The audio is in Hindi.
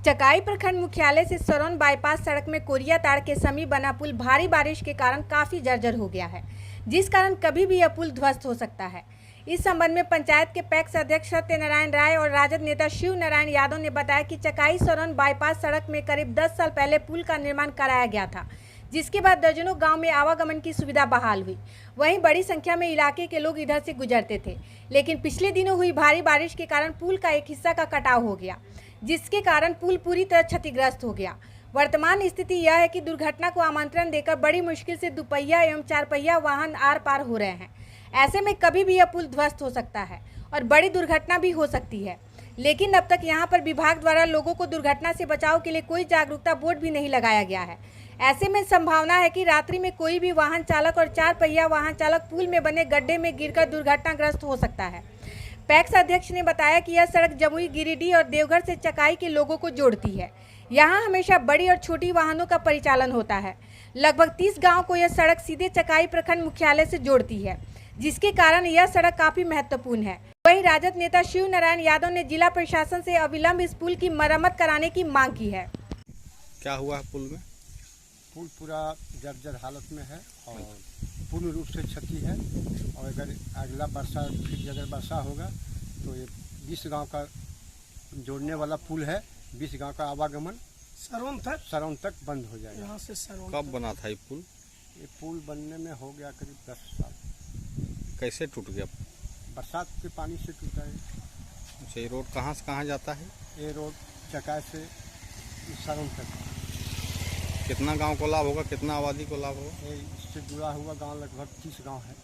चकाई प्रखंड मुख्यालय से सरौन बाईपास सड़क में कोरिया ताड़ के समीप बना पुल भारी बारिश के कारण काफी जर्जर हो गया है, जिस कारण कभी भी यह पुल ध्वस्त हो सकता है। इस संबंध में पंचायत के पैक्स अध्यक्ष सत्यनारायण राय और राजद नेता शिव नारायण यादव ने बताया कि चकाई सरौन बाईपास सड़क में करीब 10 साल पहले पुल का निर्माण कराया गया था, जिसके बाद दर्जनों गांव में आवागमन की सुविधा बहाल हुई। वहीं बड़ी संख्या में इलाके के लोग इधर से गुजरते थे, लेकिन पिछले दिनों हुई भारी बारिश के कारण पुल का एक हिस्सा का कटाव हो गया, जिसके कारण पुल पूरी तरह क्षतिग्रस्त हो गया। वर्तमान स्थिति यह है कि दुर्घटना को आमंत्रण देकर बड़ी मुश्किल से दुपहिया एवं चारपहिया वाहन आर पार हो रहे हैं। ऐसे में कभी भी यह पुल ध्वस्त हो सकता है और बड़ी दुर्घटना भी हो सकती है। लेकिन अब तक यहां पर विभाग द्वारा लोगों को दुर्घटना से बचाव के लिए कोई जागरूकता बोर्ड भी नहीं लगाया गया है। ऐसे में संभावना है कि रात्रि में कोई भी वाहन चालक और चार पहिया वाहन चालक पुल में बने गड्ढे में गिरकर दुर्घटनाग्रस्त हो सकता है। पैक्स अध्यक्ष ने बताया कि यह सड़क जमुई, गिरिडीह और देवघर से चकाई के लोगों को जोड़ती है। यहां हमेशा बड़ी और छोटी वाहनों का परिचालन होता है। लगभग 30 गाँव को यह सड़क सीधे चकाई प्रखंड मुख्यालय से जोड़ती है, जिसके कारण यह सड़क काफी महत्वपूर्ण है। वहीं राजद नेता शिव नारायण यादव ने जिला प्रशासन से अविलंब इस पुल की मरम्मत कराने की मांग की है। क्या हुआ है पुल में? पुल पूरा जर्जर हालत में है और पूर्ण रूप से क्षति है। और अगर अगला वर्षा फिर अगर वर्षा होगा तो ये 20 गांव का जोड़ने वाला पुल है। 20 गांव का आवागमन सरौन तक बंद हो जाएगा। यहाँ से सरौन कब बना था ये पुल? ये पुल बनने में हो गया करीब 10 साल। कैसे टूट गया? बरसात के पानी से टूटा है। अच्छा, ये रोड कहाँ से कहाँ जाता है? ये रोड चकाई से सरौन तक। कितना गांव को लाभ होगा, कितना आबादी को लाभ होगा? ये इससे जुड़ा हुआ गांव लगभग 30 गांव है।